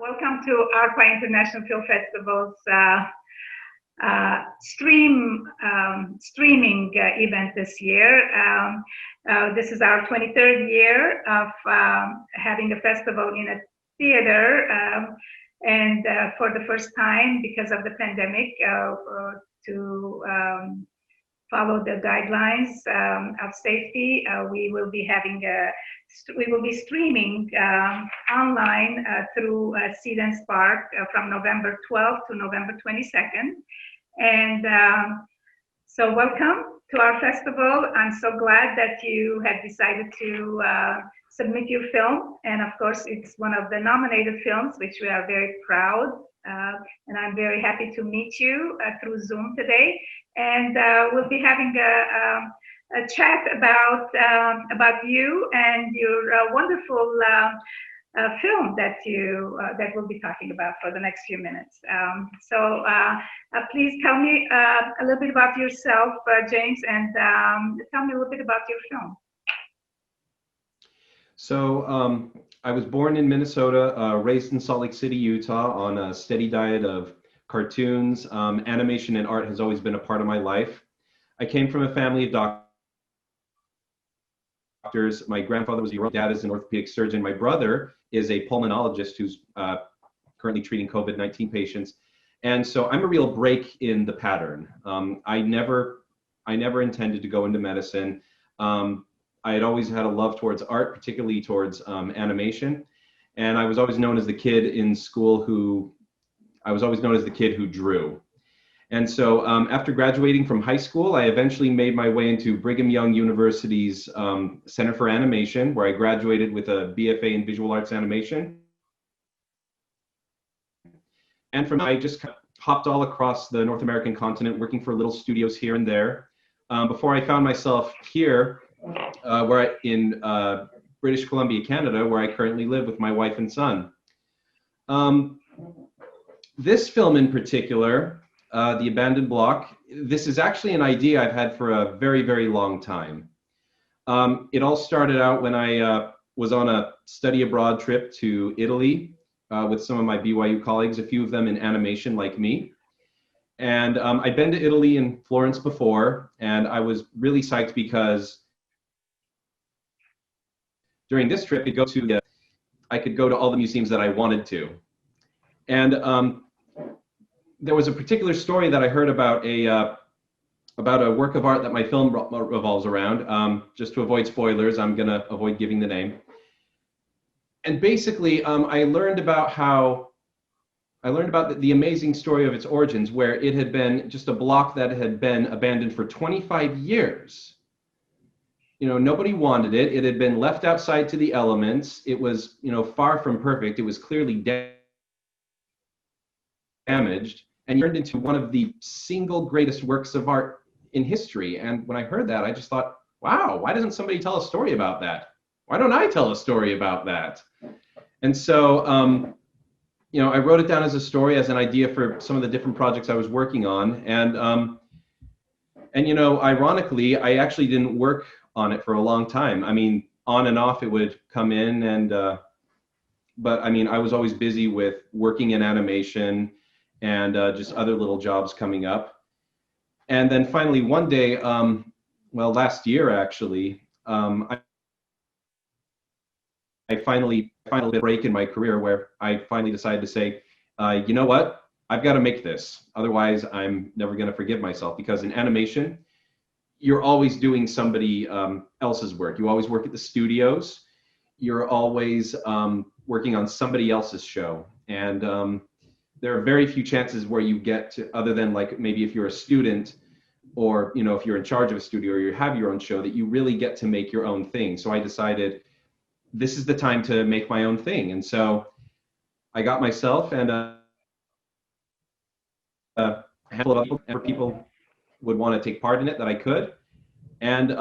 Welcome to ARPA International Film Festival's streaming event this year. This is our 23rd year of having a festival in a theater, and for the first time, because of the pandemic, to follow the guidelines of safety, we will be streaming online through Seed and Spark from November 12th to November 22nd. And so welcome to our festival. I'm so glad that you have decided to submit your film. And of course, it's one of the nominated films, which we are very proud. And I'm very happy to meet you through Zoom today. And we'll be having a chat about you and your wonderful film that we'll be talking about for the next few minutes. So please tell me a little bit about yourself, James, and tell me a little bit about your film. So I was born in Minnesota, raised in Salt Lake City, Utah, on a steady diet of cartoons. Animation and art has always been a part of my life. I came from a family of doctors. My grandfather was a urologist, dad is an orthopedic surgeon. My brother is a pulmonologist who's currently treating COVID-19 patients. And so I'm a real break in the pattern. I never intended to go into medicine. I had always had a love towards art, particularly towards animation. And I was always known as the kid in school who drew. And so after graduating from high school, I eventually made my way into Brigham Young University's Center for Animation, where I graduated with a BFA in Visual Arts Animation. And from there, I just kind of hopped all across the North American continent, working for little studios here and there, before I found myself here, in British Columbia, Canada, where I currently live with my wife and son. This film in particular, The Abandoned Block, this is actually an idea I've had for a very, very long time. It all started out when I was on a study abroad trip to Italy with some of my BYU colleagues, a few of them in animation like me. And I'd been to Italy and Florence before, and I was really psyched because during this trip, I could go to all the museums that I wanted to. And there was a particular story that I heard about a work of art that my film revolves around. Just to avoid spoilers, I'm going to avoid giving the name. And basically, I learned about the amazing story of its origins, where it had been just a block that had been abandoned for 25 years. You know, nobody wanted it. It had been left outside to the elements. It was, far from perfect. It was clearly damaged, and turned into one of the single greatest works of art in history. And when I heard that, I just thought, wow, why doesn't somebody tell a story about that? Why don't I tell a story about that? And so, I wrote it down as a story, as an idea for some of the different projects I was working on. And ironically, I actually didn't work on it for a long time. I mean, on and off it would come in, and but I mean, I was always busy with working in animation and just other little jobs coming up. And then finally one day, last year actually, I finally had a break in my career where I finally decided to say, you know what, I've got to make this. Otherwise, I'm never going to forgive myself, because in animation, you're always doing somebody else's work. You always work at the studios. You're always working on somebody else's show. And there are very few chances where you get to, other than like maybe if you're a student, or if you're in charge of a studio or you have your own show, that you really get to make your own thing. So I decided this is the time to make my own thing. And so I got myself and a handful of people would want to take part in it that I could. And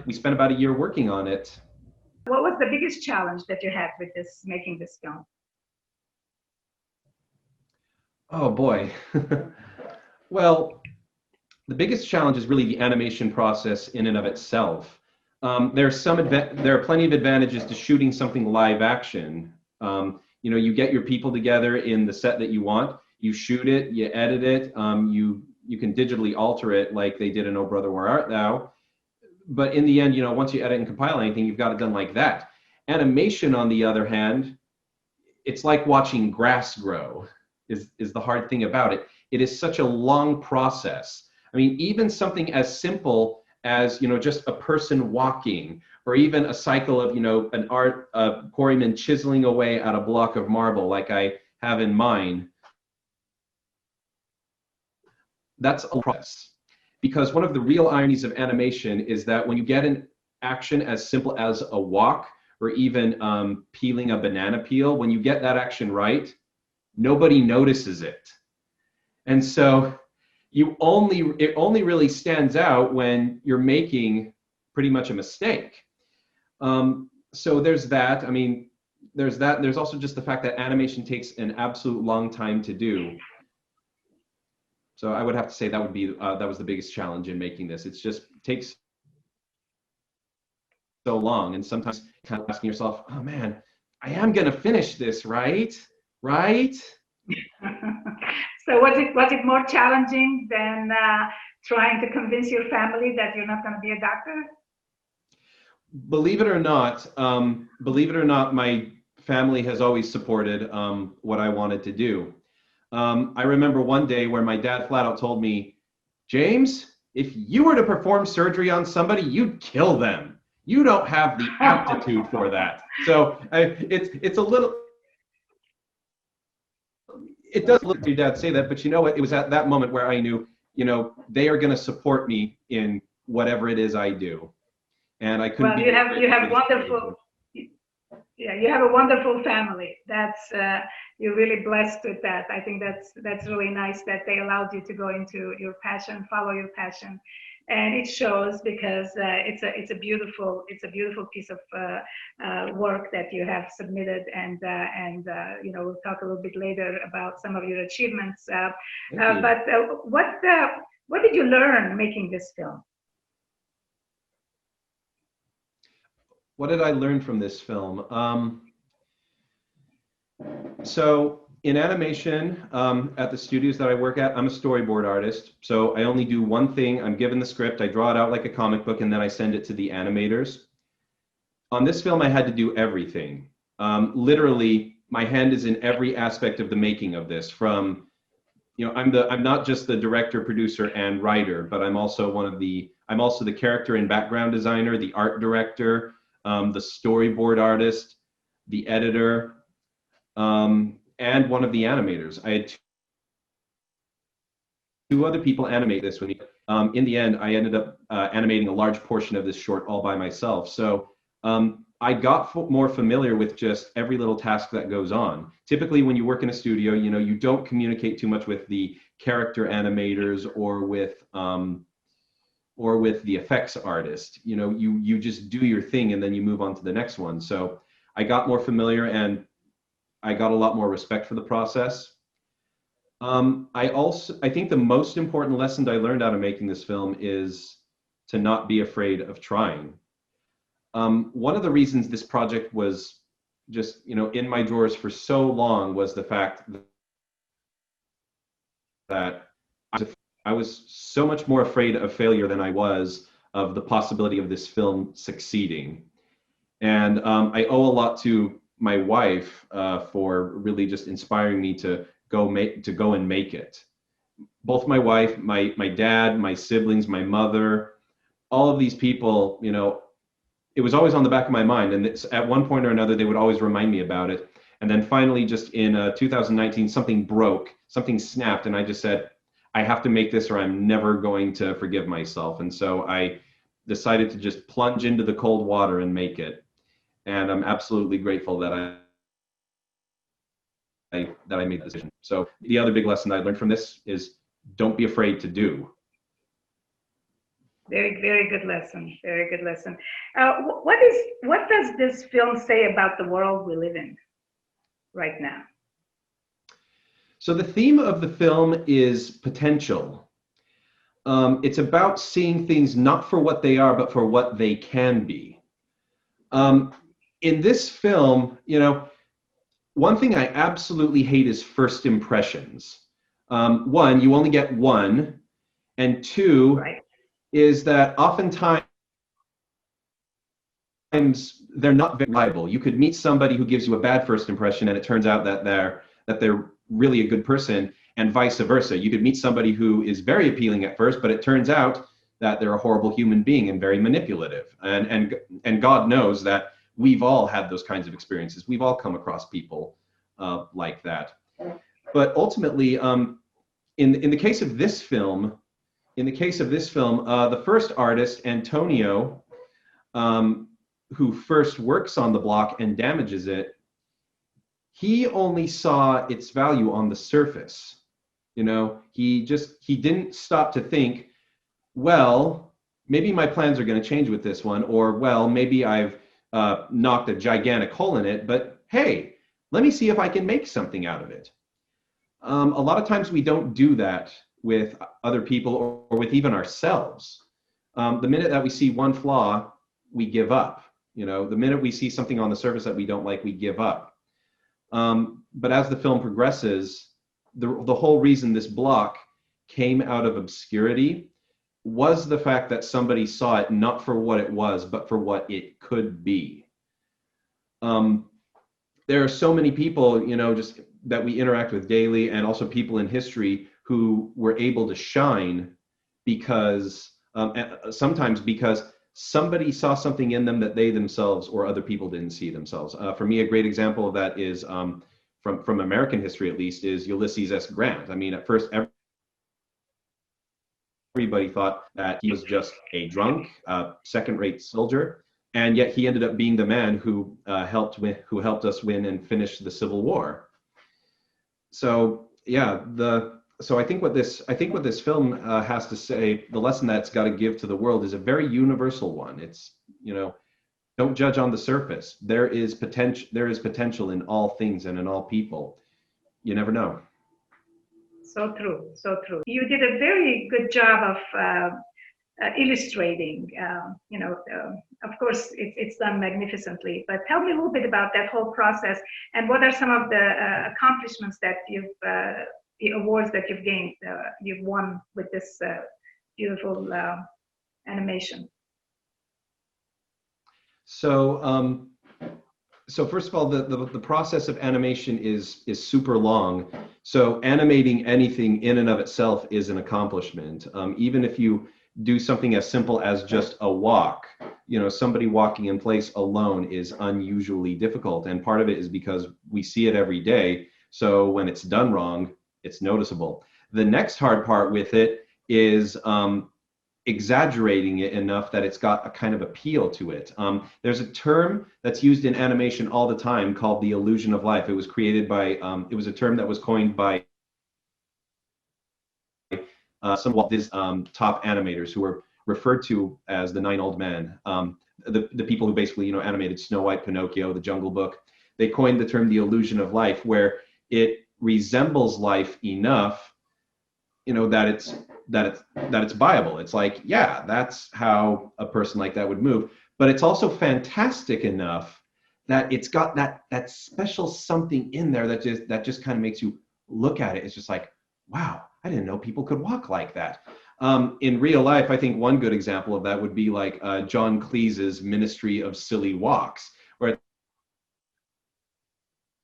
we spent about a year working on it. What was the biggest challenge that you had with making this film? Oh boy. Well, the biggest challenge is really the animation process in and of itself. There are plenty of advantages to shooting something live action. you get your people together in the set that you want, you shoot it, you edit it, you can digitally alter it like they did in Oh Brother, Where Art Thou? But in the end, once you edit and compile anything, you've got it done like that. Animation, on the other hand, it's like watching grass grow, is the hard thing about it. It is such a long process. I mean, even something as simple as, just a person walking, or even a cycle of, an art quarryman chiseling away at a block of marble like I have in mine. That's a process. Because one of the real ironies of animation is that when you get an action as simple as a walk, or even peeling a banana peel, when you get that action right, nobody notices it. And so it only really stands out when you're making pretty much a mistake. So there's that. I mean, there's that. There's also just the fact that animation takes an absolute long time to do. So I would have to say that was the biggest challenge in making this. It just takes so long, and sometimes kind of asking yourself, oh man, I am gonna finish this, right? So was it more challenging than trying to convince your family that you're not going to be a doctor? Believe it or not, my family has always supported what I wanted to do. I remember one day where my dad flat out told me, James, if you were to perform surgery on somebody, you'd kill them. You don't have the aptitude for that. So it's a little, it does look to your dad say that, but you know what? It was at that moment where I knew, they are going to support me in whatever it is I do. And I couldn't. Well, you have wonderful. Yeah, you have a wonderful family. That's you're really blessed with that. I think that's really nice that they allowed you to go into your passion, follow your passion, and it shows because it's a beautiful piece of work that you have submitted, and we'll talk a little bit later about some of your achievements. But what did you learn making this film? What did I learn from this film? So in animation, at the studios that I work at, I'm a storyboard artist. So I only do one thing. I'm given the script, I draw it out like a comic book, and then I send it to the animators. On this film, I had to do everything. Literally, my hand is in every aspect of the making of this. From, I'm not just the director, producer, and writer, but I'm also the character and background designer, the art director, the storyboard artist, the editor, and one of the animators. I had two other people animate this with me. In the end, I ended up animating a large portion of this short all by myself. So I got more familiar with just every little task that goes on. Typically, when you work in a studio, you don't communicate too much with the character animators or with the effects artist. You just do your thing and then you move on to the next one. So I got more familiar and I got a lot more respect for the process. I think the most important lesson that I learned out of making this film is to not be afraid of trying. One of the reasons this project was just, in my drawers for so long was the fact that I was so much more afraid of failure than I was of the possibility of this film succeeding. And I owe a lot to my wife for really just inspiring me to go and make it. Both my wife, my dad, my siblings, my mother, all of these people, it was always on the back of my mind. And at one point or another, they would always remind me about it. And then finally, just in 2019, something broke, something snapped, and I just said, I have to make this or I'm never going to forgive myself. And so I decided to just plunge into the cold water and make it. And I'm absolutely grateful that I made the decision. So the other big lesson I learned from this is don't be afraid to do. Very, very good lesson. Very good lesson. What does this film say about the world we live in right now? So the theme of the film is potential. It's about seeing things not for what they are, but for what they can be. In this film, one thing I absolutely hate is first impressions. One, you only get one, and two, Right. is that oftentimes they're not very reliable. You could meet somebody who gives you a bad first impression, and it turns out that they're really a good person, and vice versa. You could meet somebody who is very appealing at first, but it turns out that they're a horrible human being and very manipulative. And God knows that we've all had those kinds of experiences. We've all come across people like that. But ultimately, in the case of this film, the first artist, Antonio, who first works on the block and damages it, he only saw its value on the surface. You know, he didn't stop to think, well, maybe my plans are going to change with this one, or well, maybe I've knocked a gigantic hole in it, but hey, let me see if I can make something out of it. A lot of times we don't do that with other people or with even ourselves. The minute that we see one flaw, we give up. You know, the minute we see something on the surface that we don't like, we give up. But as the film progresses, the whole reason this block came out of obscurity was the fact that somebody saw it not for what it was, but for what it could be. There are so many people, you know, just that we interact with daily, and also people in history who were able to shine because sometimes because somebody saw something in them that they themselves or other people didn't see themselves. For me, a great example of that is from American history, at least, is Ulysses S. Grant. I mean, at first, everybody thought that he was just a drunk, second-rate soldier, and yet he ended up being the man who helped us win and finish the Civil War. So yeah, I think what this film has to say, the lesson that it's got to give to the world, is a very universal one. It's, you know, don't judge on the surface. There is potential in all things and in all people. You never know. So true, so true. You did a very good job of illustrating. Of course, it's done magnificently. But tell me a little bit about that whole process, and what are some of the accomplishments that the awards that you've won with this beautiful animation. So first of all, the process of animation is super long. So animating anything in and of itself is an accomplishment. Even if you do something as simple as just a walk, you know, somebody walking in place alone is unusually difficult. And part of it is because we see it every day. So when it's done wrong, it's noticeable. The next hard part with it is exaggerating it enough that it's got a kind of appeal to it. There's a term that's used in animation all the time called the illusion of life. It was created by, it was a term that was coined by some of Walt Disney's top animators, who were referred to as the 9 old men. The people who basically, you know, animated Snow White, Pinocchio, The Jungle Book. They coined the term the illusion of life, where it resembles life enough, you know, that it's viable. It's like, yeah, that's how a person like that would move. But it's also fantastic enough that it's got that special something in there that just kind of makes you look at it. It's just like, wow, I didn't know people could walk like that. In real life, I think one good example of that would be like John Cleese's Ministry of Silly Walks, where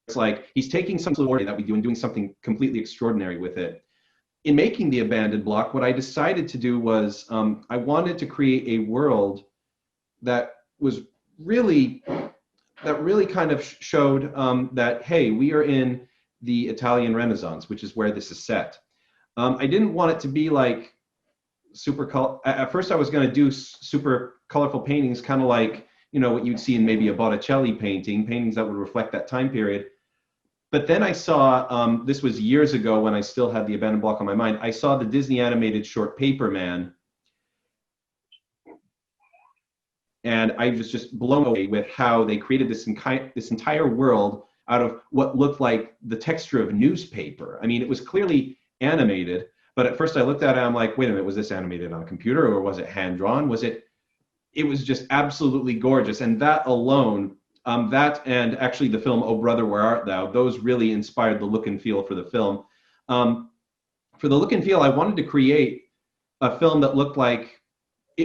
it's like he's taking something ordinary that we do and doing something completely extraordinary with it. In making the abandoned block, what I decided to do was I wanted to create a world that was really kind of showed that, hey, we are in the Italian Renaissance, which is where this is set. I didn't want it to be like at first I was going to do super colorful paintings, kind of like, you know, what you'd see in maybe a Botticelli paintings that would reflect that time period. But then I saw, this was years ago when I still had the abandoned block on my mind, I saw the Disney animated short Paperman. And I was just blown away with how they created this entire world out of what looked like the texture of newspaper. I mean, it was clearly animated, but at first I looked at it, I'm like, wait a minute, was this animated on a computer, or was it hand drawn? It was just absolutely gorgeous. And that alone that and actually the film Oh Brother, Where Art Thou, those really inspired the look and feel for the film. For the look and feel, I wanted to create a film that looked like,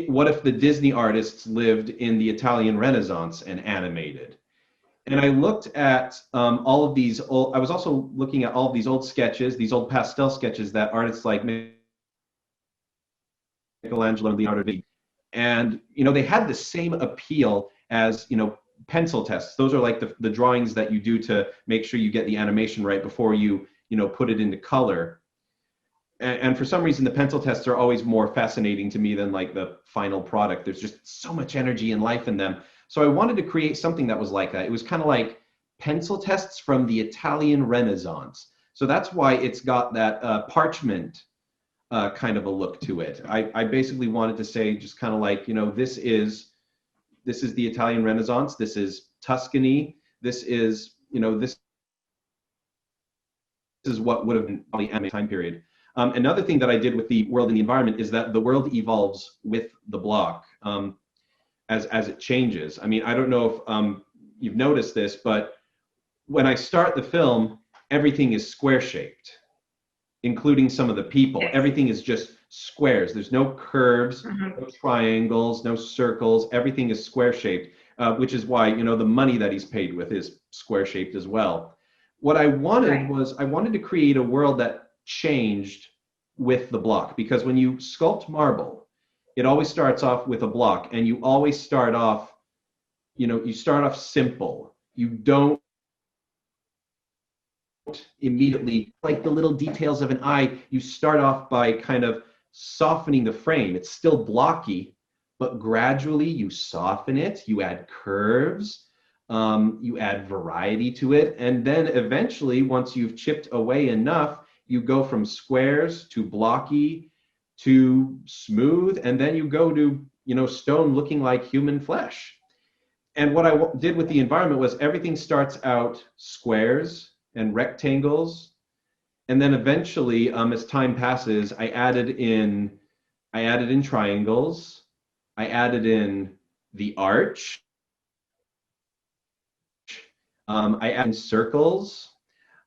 what if the Disney artists lived in the Italian Renaissance and animated? And I looked at all of these old, I was also looking at all of these old sketches, these old pastel sketches that artists like Michelangelo and Leonardo da Vinci, and they had the same appeal as pencil tests. Those are like the drawings that you do to make sure you get the animation right before you put it into color. And for some reason, the pencil tests are always more fascinating to me than like the final product. There's just so much energy and life in them. So I wanted to create something that was like that. It was kind of like pencil tests from the Italian Renaissance. So that's why it's got that parchment kind of a look to it. I basically wanted to say just kind of like, this is the Italian Renaissance. This is Tuscany. This is, this is what would have been the anime time period. Another thing that I did with the world and the environment is that the world evolves with the block as it changes. I mean, I don't know if you've noticed this, but when I start the film, everything is square shaped, including some of the people. Yes. Everything is just squares. There's no curves, no triangles, no circles. Everything is square shaped, which is why, the money that he's paid with is square shaped as well. What I wanted was, I wanted to create a world that changed with the block, because when you sculpt marble, it always starts off with a block, and you always start off, you start off simple. You don't immediately, like the little details of an eye, you start off by kind of softening the frame. It's still blocky, but gradually you soften it, you add curves, you add variety to it, and then eventually, once you've chipped away enough, you go from squares to blocky to smooth, and then you go to stone looking like human flesh. And what I did with the environment was everything starts out squares and rectangles, and then eventually, as time passes, I added in triangles, I added in the arch, I added in circles.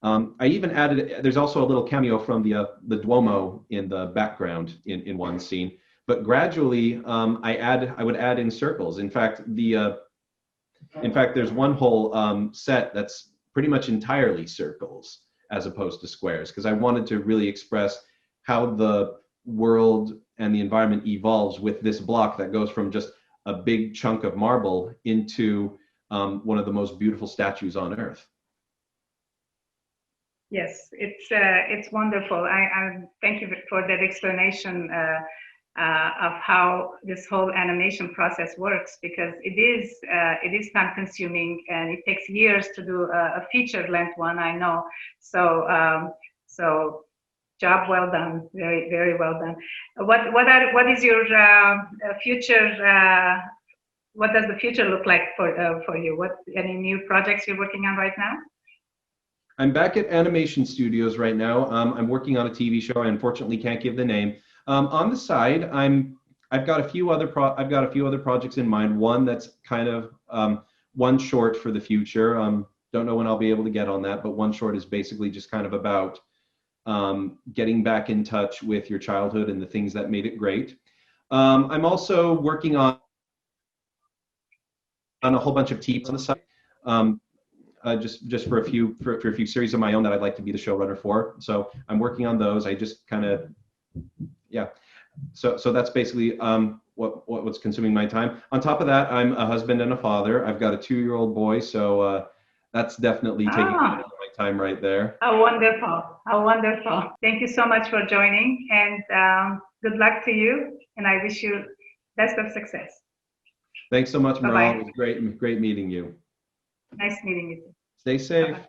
I even added, there's also a little cameo from the Duomo in the background in one scene. But gradually, I would add in circles. In fact, there's one whole set that's pretty much entirely circles as opposed to squares, because I wanted to really express how the world and the environment evolves with this block that goes from just a big chunk of marble into one of the most beautiful statues on earth. Yes, it's wonderful. I thank you for that explanation of how this whole animation process works, because it is time consuming, and it takes years to do a feature length one, I know. So job well done, very, very well done. What is your future? What does the future look like for you? Any new projects you're working on right now? I'm back at Animation Studios right now. I'm working on a TV show. I unfortunately can't give the name. On the side, I've got a few other projects in mind. One that's kind of one short for the future. Don't know when I'll be able to get on that, but one short is basically just kind of about getting back in touch with your childhood and the things that made it great. I'm also working on a whole bunch of TVs on the side. Just for a few series of my own that I'd like to be the showrunner for. So I'm working on those. I just kind of, yeah. So that's basically what's consuming my time. On top of that, I'm a husband and a father. I've got a 2-year-old boy, so that's definitely taking my time right there. How wonderful! How wonderful! Thank you so much for joining, and good luck to you. And I wish you best of success. Thanks so much, Maral. Bye-bye. It was great meeting you. Nice meeting you. Stay safe. Bye-bye.